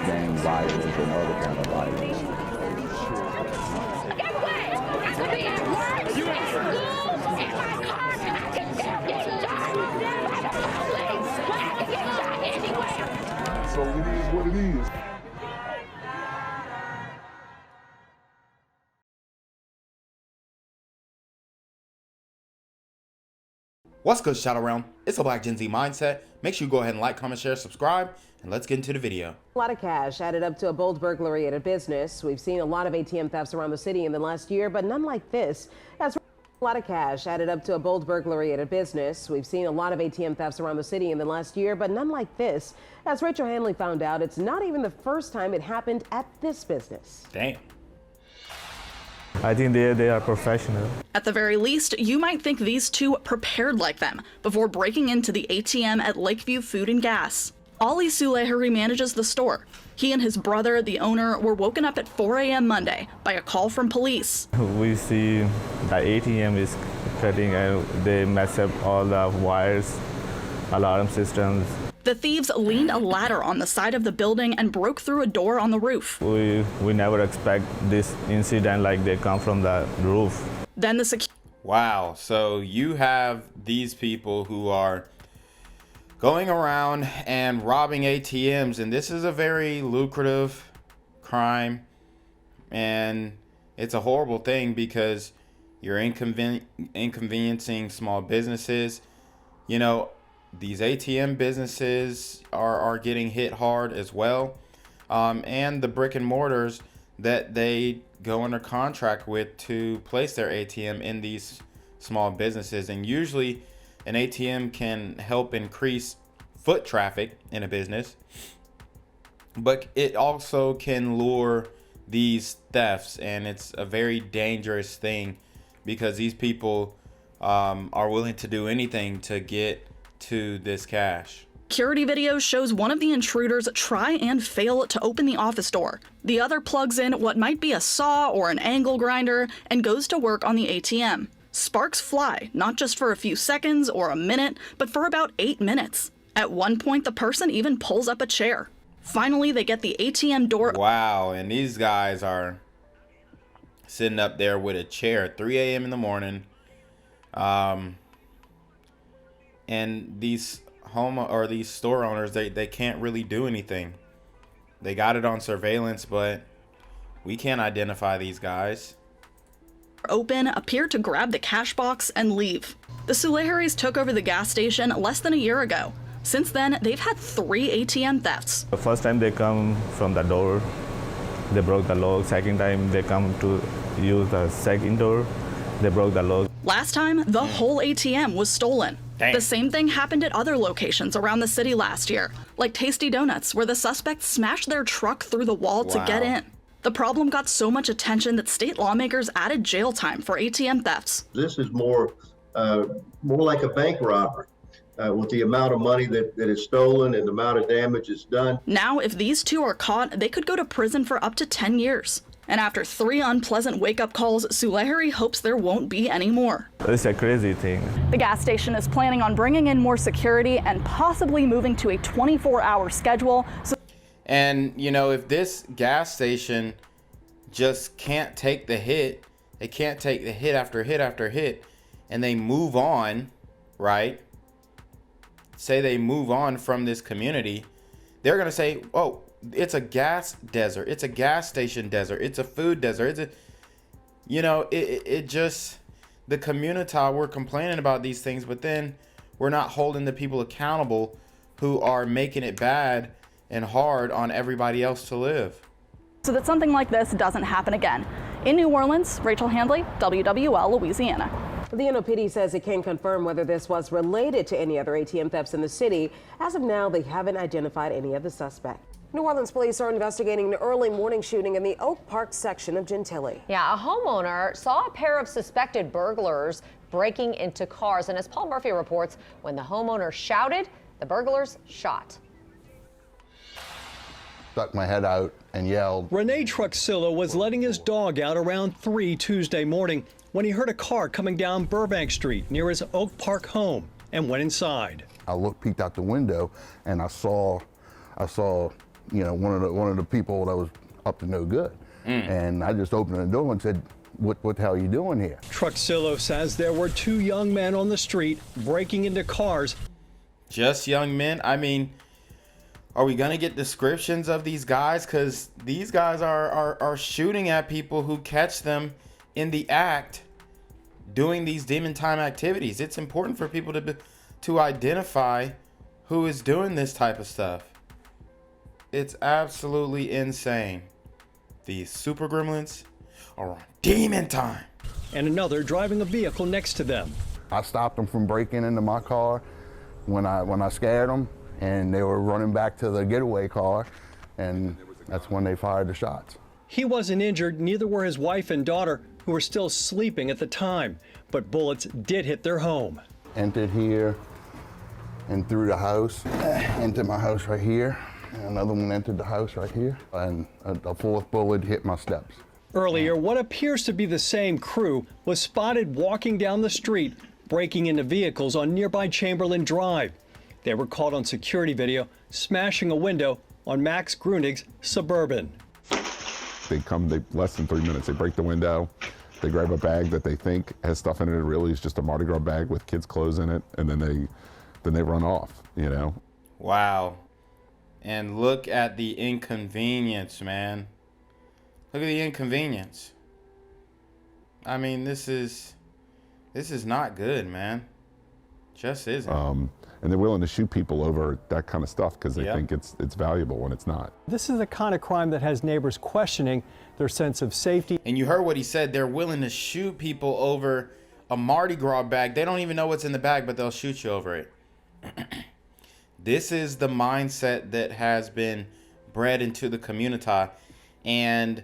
gang violence and other kind of violence. Get away! I could be at work, at school, in my car, and I can still get shot by the police, but I can get shot anywhere. So it is what it is. What's good, Shadow Realm? It's a Black Gen Z Mindset. Make sure you go ahead and like, comment, share, subscribe, and let's get into the video. A lot of cash added up to a bold burglary at a business. We've seen a lot of ATM thefts around the city in the last year, but none like this. That's a lot of cash added up to a bold burglary at a business. We've seen a lot of ATM thefts around the city in the last year, but none like this. As Rachel Hanley found out, it's not even the first time it happened at this business. Damn. I think they are professional. At the very least, you might think these two prepared like them before breaking into the ATM at Lakeview Food and Gas. Ali Sulehari manages the store. He and his brother, the owner, were woken up at 4 a.m. Monday by a call from police. We see the ATM is cutting and they mess up all the wires, alarm systems. The thieves leaned a ladder on the side of the building and broke through a door on the roof. We never expect this incident like they come from the roof. Then the Wow, so you have these people who are going around and robbing ATMs, and this is a very lucrative crime, and it's a horrible thing because you're inconveniencing small businesses. You know, these ATM businesses are getting hit hard as well, and the brick and mortars that they go under contract with to place their ATM in these small businesses. And usually an ATM can help increase foot traffic in a business, but it also can lure these thefts, and it's a very dangerous thing because these people are willing to do anything to get to this cash. security video shows one of the intruders try and fail to open the office door. The other plugs in what might be a saw or an angle grinder and goes to work on the ATM. Sparks fly, not just for a few seconds or a minute, but for about 8 minutes. At one point, the person even pulls up a chair. Finally, they get the ATM door. Wow, and these guys are sitting up there with a chair at 3 a.m. in the morning. And these these store owners, they can't really do anything. They got it on surveillance, but we can't identify these guys. Open, appear to grab the cash box and leave. The Suleharis took over the gas station less than a year ago. Since then, they've had 3 ATM thefts. The first time they come from the door, they broke the lock. Second time they come to use the second door, they broke the lock. Last time, the whole ATM was stolen. Dang. The same thing happened at other locations around the city last year, like Tasty Donuts, where the suspects smashed their truck through the wall to get in. The problem got so much attention that state lawmakers added jail time for ATM thefts. This is more like a bank robbery with the amount of money that is stolen and the amount of damage it's done. Now, if these two are caught, they could go to prison for up to 10 years. And after 3 unpleasant wake-up calls, Sulehari hopes there won't be any more. It's a crazy thing. The gas station is planning on bringing in more security and possibly moving to a 24-hour schedule. And, you know, if this gas station just can't take the hit, they can't take the hit after hit after hit, and they move on, right? Say they move on from this community, they're going to say, oh, it's a gas desert. It's a gas station desert. It's a food desert. It's a, you know, it just, the community, we're complaining about these things, but then we're not holding the people accountable who are making it bad and hard on everybody else to live. So that something like this doesn't happen again. In New Orleans, Rachel Hanley, WWL, Louisiana. The NOPD says it can't confirm whether this was related to any other ATM thefts in the city. As of now, they haven't identified any of the suspects. New Orleans police are investigating an early morning shooting in the Oak Park section of Gentilly. Yeah, a homeowner saw a pair of suspected burglars breaking into cars. And as Paul Murphy reports, when the homeowner shouted, the burglars shot. Stuck my head out and yelled. Rene Truxillo was letting his dog out around 3 Tuesday morning when he heard a car coming down Burbank Street near his Oak Park home and went inside. I peeked out the window and I saw you know, one of the people that was up to no good. And I just opened the door and said, what the hell are you doing here? Truxillo says there were 2 young men on the street breaking into cars. Just young men? I mean, are we gonna get descriptions of these guys? Because these guys are shooting at people who catch them in the act doing these demon time activities. It's important for people to identify who is doing this type of stuff. It's absolutely insane. These super gremlins are on demon time. And another driving a vehicle next to them. I stopped them from breaking into my car when I scared them, and they were running back to the getaway car, and that's when they fired the shots. He wasn't injured, neither were his wife and daughter, who were still sleeping at the time, but bullets did hit their home. Entered here and through the house, into my house right here. Another one entered the house right here, and a fourth bullet hit my steps. Earlier, what appears to be the same crew was spotted walking down the street, breaking into vehicles on nearby Chamberlain Drive. They were caught on security video smashing a window on Max Grunig's Suburban. They come, less than 3 minutes, they break the window, they grab a bag that they think has stuff in it, it really is just a Mardi Gras bag with kids' clothes in it, and then they run off, you know? Wow. And look at the inconvenience, man. Look at the inconvenience. I mean, this is not good, man. Just isn't. And they're willing to shoot people over that kind of stuff because they think it's valuable when it's not. This is the kind of crime that has neighbors questioning their sense of safety. And you heard what he said. They're willing to shoot people over a Mardi Gras bag. They don't even know what's in the bag, but they'll shoot you over it. This is the mindset that has been bred into the community, and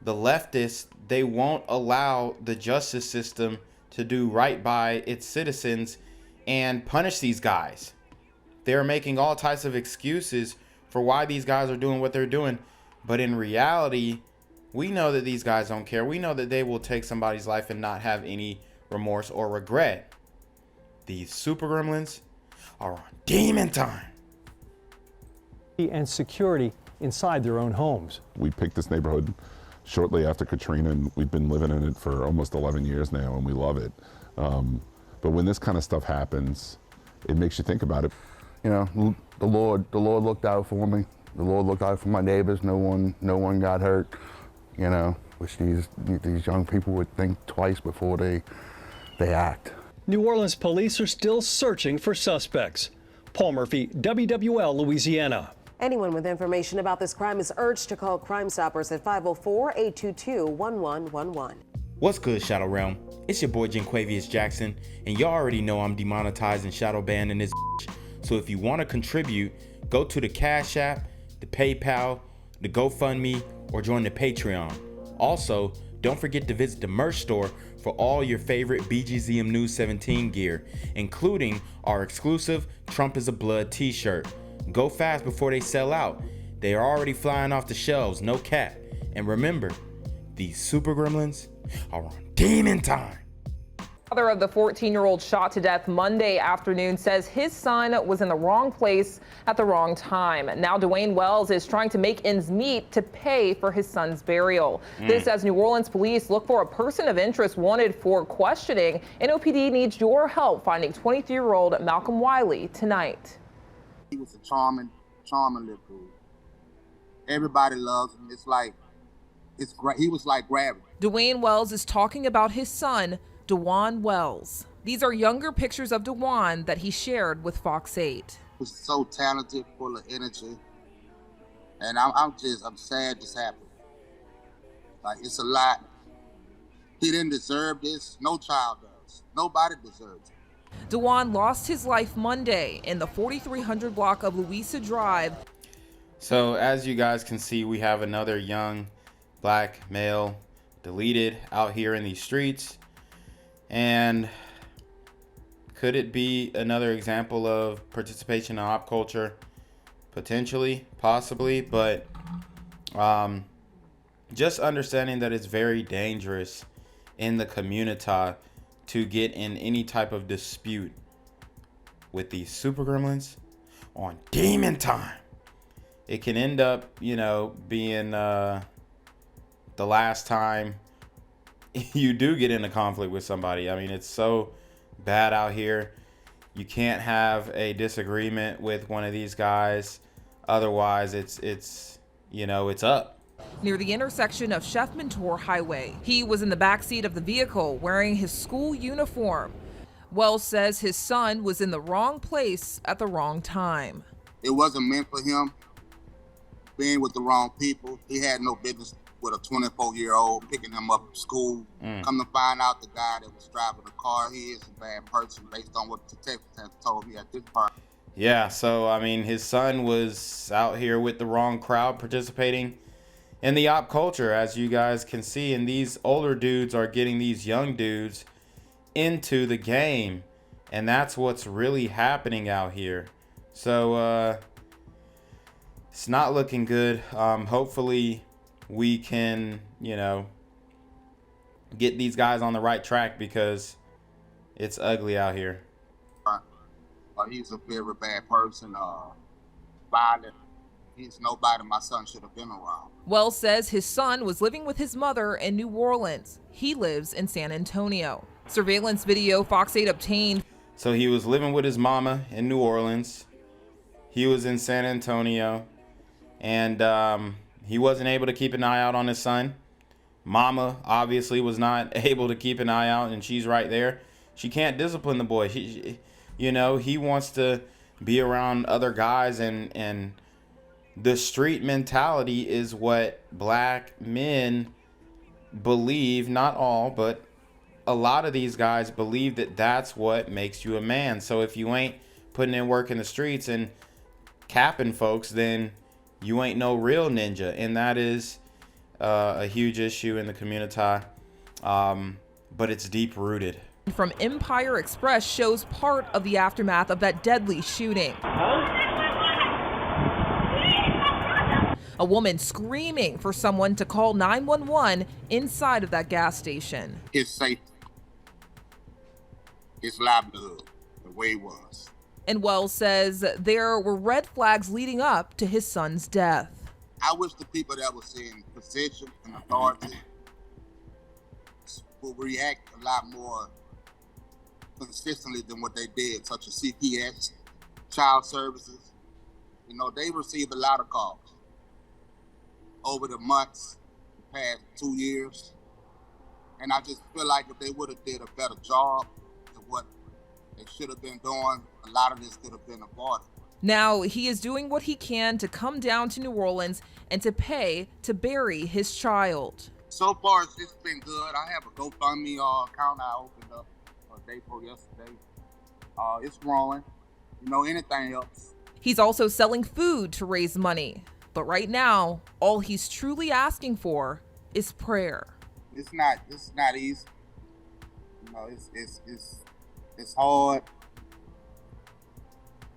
the leftists, they won't allow the justice system to do right by its citizens and punish these guys. They're making all types of excuses for why these guys are doing what they're doing, but in reality, we know that these guys don't care. We know that they will take somebody's life and not have any remorse or regret. These super gremlins are on demon time. And security inside their own homes. We picked this neighborhood shortly after Katrina, and we've been living in it for almost 11 years now, and we love it. But when this kind of stuff happens, it makes you think about it. You know, the Lord looked out for me. The Lord looked out for my neighbors. No one got hurt. You know, which these young people would think twice before they act. New Orleans police are still searching for suspects. Paul Murphy, WWL, Louisiana. Anyone with information about this crime is urged to call Crime Stoppers at 504-822-1111. What's good, Shadow Realm? It's your boy Jenquavius Jackson, and y'all already know I'm demonetized and shadow banned in this bitch. So if you want to contribute, go to the Cash App, the PayPal, the GoFundMe, or join the Patreon. Also, don't forget to visit the merch store for all your favorite BGZM News 17 gear, including our exclusive Trump is a Blood t-shirt. Go fast before they sell out. They are already flying off the shelves, no cap. And remember, these super gremlins are on demon time. Father of the 14-year-old shot to death Monday afternoon says his son was in the wrong place at the wrong time. Now Dwayne Wells is trying to make ends meet to pay for his son's burial. This as New Orleans police look for a person of interest wanted for questioning. NOPD needs your help finding 23-year-old Malcolm Wiley tonight. He was a charming little dude. Everybody loves him. It's great. He was like gravity. Dwayne Wells is talking about his son, DeJuan Wells. These are younger pictures of DeJuan that he shared with Fox 8. He was so talented, full of energy. And I'm sad this happened. Like, it's a lot. He didn't deserve this. No child does. Nobody deserves it. DeJuan lost his life Monday in the 4300 block of Louisa Drive. So as you guys can see, we have another young black male deleted out here in these streets. And could it be another example of participation in op culture? Potentially, possibly, but just understanding that it's very dangerous in the community to get in any type of dispute with these super gremlins on demon time. it can end up, being the last time you do get into conflict with somebody. I mean, it's so bad out here. You can't have a disagreement with one of these guys. Otherwise, it's up. Near the intersection of Chef Mentor Highway, he was in the backseat of the vehicle wearing his school uniform. Wells says his son was in the wrong place at the wrong time. It wasn't meant for him. Being with the wrong people, he had no business with a 24-year-old picking him up from school. Come to find out, the guy that was driving the car, he is a bad person based on what the detectives have told me at this part. Yeah, so I mean, his son was out here with the wrong crowd participating in the op culture, as you guys can see, and these older dudes are getting these young dudes into the game, and that's what's really happening out here. So it's not looking good. Hopefully we can, get these guys on the right track, because it's ugly out here. He's a very bad person, violent. He's nobody my son should have been around. Wells says his son was living with his mother in New Orleans. He lives in San Antonio. Surveillance video Fox 8 obtained. So he was living with his mama in New Orleans. He was in San Antonio, and he wasn't able to keep an eye out on his son. Mama obviously was not able to keep an eye out, and she's right there. She can't discipline the boy. He wants to be around other guys, and the street mentality is what black men believe. Not all, but a lot of these guys believe that that's what makes you a man. So if you ain't putting in work in the streets and capping folks, then you ain't no real ninja. And that is a huge issue in the community, but it's deep rooted. From Empire Express shows part of the aftermath of that deadly shooting. A woman screaming for someone to call 911 inside of that gas station. His safety, his livelihood, the way it was. And Wells says there were red flags leading up to his son's death. I wish the people that was in position and authority would react a lot more consistently than what they did, such as CPS, child services. They received a lot of calls over the months, the past 2 years. And I just feel like if they would have did a better job than what they should have been doing, a lot of this could have been avoided. Now he is doing what he can to come down to New Orleans and to pay to bury his child. So far, it's been good. I have a GoFundMe account I opened up a day before yesterday. It's growing. Anything else. He's also selling food to raise money. But right now, all he's truly asking for is prayer. It's not easy. It's hard.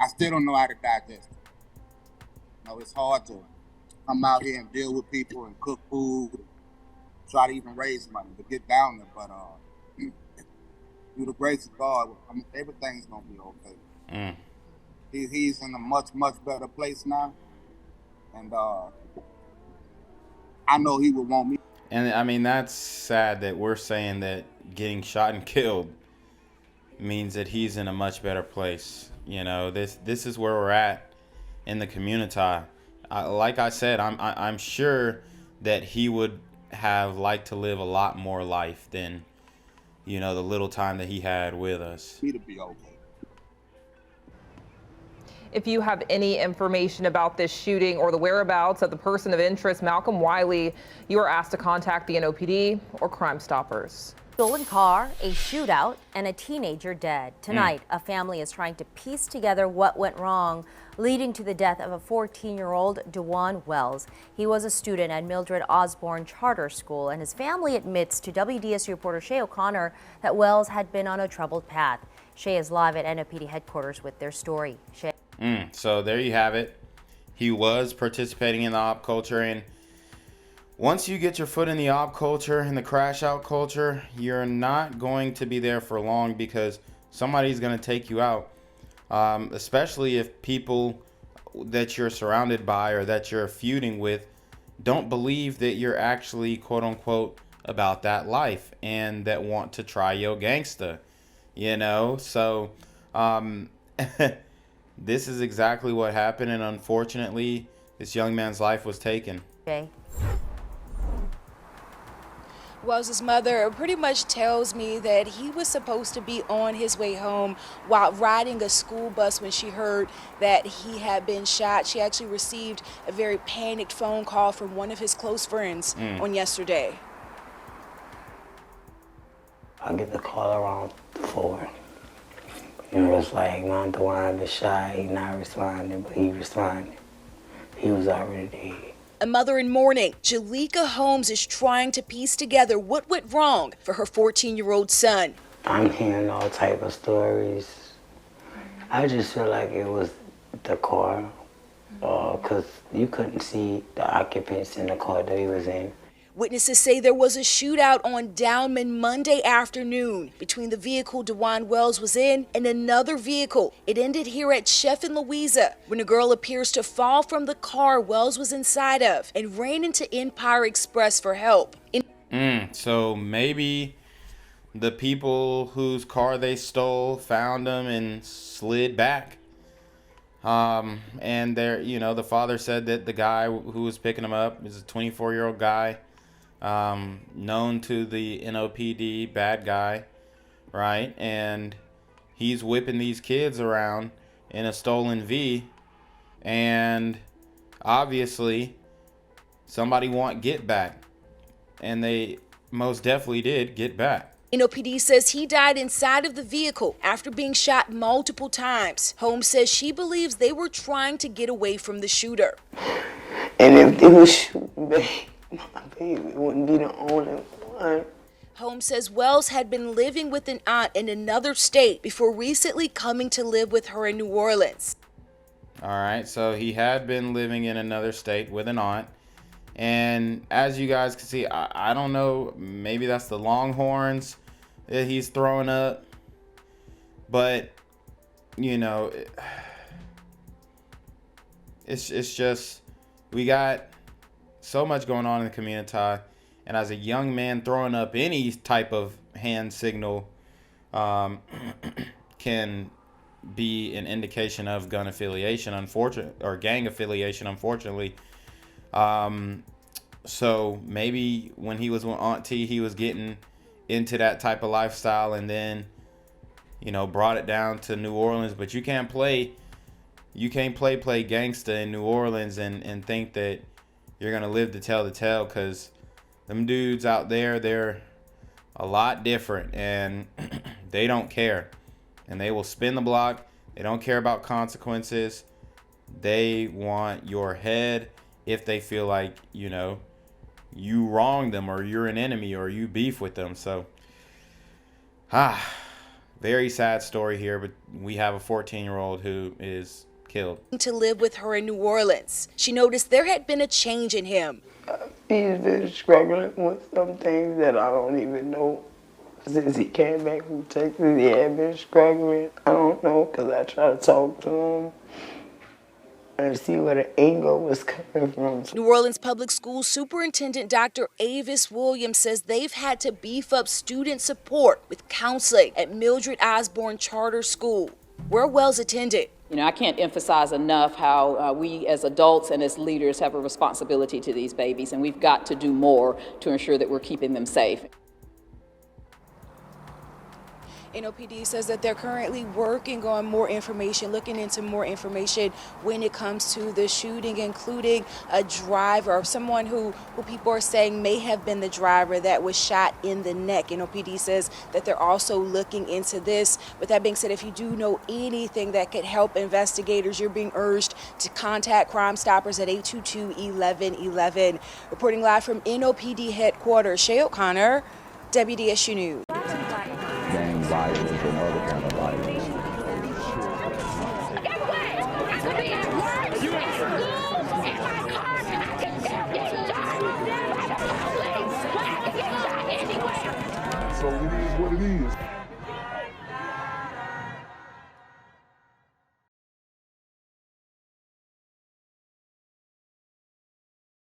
I still don't know how to digest it. It's hard to come out here and deal with people and cook food, try to even raise money to get down there. But through the grace of God, everything's gonna be okay. He's in a much, much better place now. And I know he would want me. And I mean, that's sad that we're saying that getting shot and killed means that he's in a much better place. This is where we're at in the community. Like I said, I'm sure that he would have liked to live a lot more life than, the little time that he had with us. Me to be okay. If you have any information about this shooting or the whereabouts of the person of interest, Malcolm Wiley, you are asked to contact the NOPD or Crime Stoppers. Stolen car, a shootout, and a teenager dead. Tonight, a family is trying to piece together what went wrong, leading to the death of a 14-year-old Dajun Wells. He was a student at Mildred Osborne Charter School, and his family admits to WDSU reporter Shay O'Connor that Wells had been on a troubled path. Shay is live at NOPD headquarters with their story. Shay. So there you have it. He was participating in the op culture, and once you get your foot in the op culture and the crash out culture, you're not going to be there for long, because somebody's going to take you out. Especially if people that you're surrounded by or that you're feuding with don't believe that you're actually quote unquote about that life and that want to try your gangsta, you know? So this is exactly what happened, and unfortunately this young man's life was taken. Okay. Wells' mother pretty much tells me that he was supposed to be on his way home while riding a school bus when she heard that he had been shot. She actually received a very panicked phone call from one of his close friends on yesterday. I get the call around 4. It was like, Mom, Dajun been shot. He not responding, but he responded. He was already dead. A mother in mourning, Jalika Holmes, is trying to piece together what went wrong for her 14-year-old son. I'm hearing all type of stories. I just feel like it was the car, because you couldn't see the occupants in the car that he was in. Witnesses say there was a shootout on Downman Monday afternoon between the vehicle Dajun Wells was in and another vehicle. It ended here at Chef and Louisa when a girl appears to fall from the car Wells was inside of and ran into Empire Express for help. So maybe the people whose car they stole found them and slid back. And there, you know, the father said that the guy who was picking him up is a 24-year-old guy. Known to the NOPD, bad guy, right? And he's whipping these kids around in a stolen V, and obviously somebody want get back, and they most definitely did get back. NOPD says he died inside of the vehicle after being shot multiple times. Holmes says she believes they were trying to get away from the shooter. And if they were shooting back, my baby wouldn't be the only one. Holmes says Wells had been living with an aunt in another state before recently coming to live with her in New Orleans. All right, so he had been living in another state with an aunt. And as you guys can see, I don't know, maybe that's the Longhorns that he's throwing up. But, you know, it's just, we got so much going on in the community, and as a young man throwing up any type of hand signal can be an indication of gun affiliation, or gang affiliation, unfortunately. So maybe when he was with Aunt T, he was getting into that type of lifestyle, and then, you know, brought it down to New Orleans. But you can't play gangsta in New Orleans and think that you're gonna live to tell the tale, because them dudes out there, they're a lot different, and they don't care, and they will spin the block. They don't care about consequences. They want your head if they feel like, you know, you wronged them, or you're an enemy, or you beef with them. So very sad story here, but we have a 14-year-old who is killed. To live with her in New Orleans. She noticed there had been a change in him. He's been struggling with some things that I don't even know. Since he came back from Texas, he had been struggling. I don't know, because I tried to talk to him and see where the anger was coming from. New Orleans Public Schools Superintendent Dr. Avis Williams says they've had to beef up student support with counseling at Mildred Osborne Charter School, where Wells attended. You know, I can't emphasize enough how we as adults and as leaders have a responsibility to these babies, and we've got to do more to ensure that we're keeping them safe. NOPD says that they're currently working on more information, looking into more information when it comes to the shooting, including a driver or someone who people are saying may have been the driver that was shot in the neck. NOPD says that they're also looking into this. With that being said, if you do know anything that could help investigators, you're being urged to contact Crime Stoppers at 822-1111. Reporting live from NOPD headquarters, Shay O'Connor, WDSU News. Gang violence and other